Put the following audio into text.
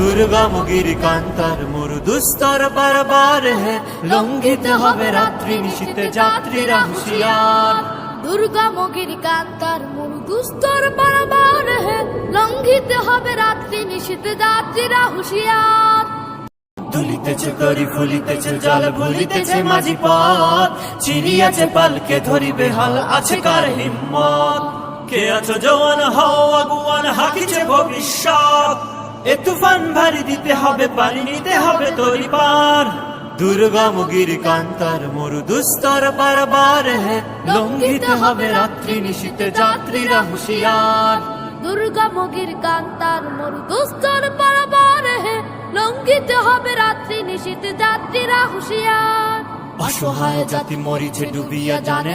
দুর্গমগির কান্তার মরু দুস্তর বারবার হে, লঙ্ঘিত হবে রাত্রি নিশীতে যাত্রীরা হুঁশিয়ার। দুর্গমগির কান্তার মরু দুস্তর বারবার হে, লঙ্ঘিত হবে রাত্রি নিশীতে যাত্রীরা হুঁশিয়ার। দুলিতেছে তরি ফুলিতেছে জল ভুলিতেছে মাঝি পথ, চিরিয়াছে পালকে ধরিবে হাল আছে কার হিম্মত। কে আছো জওয়ান হও আগুয়ান হাকিছে ভবিষ্যৎ, এ তুফান ভারী দিতে হবে পানি নিতে হবে তরি পার। দুর্গমগির কান্তার মরু দুস্তর বারবার হে, লঙ্ঘিত হবে রাত্রি নিশীতে যাত্রীরা হুঁশিয়ার। দুর্গমগির কান্তার মরু দুস্তর বারবার হে, লঙ্ঘিত হবে রাত্রি নিশীতে যাত্রীরা হুঁশিয়ার। অসহায় জাতি মরিছে ডুবিয়া জানে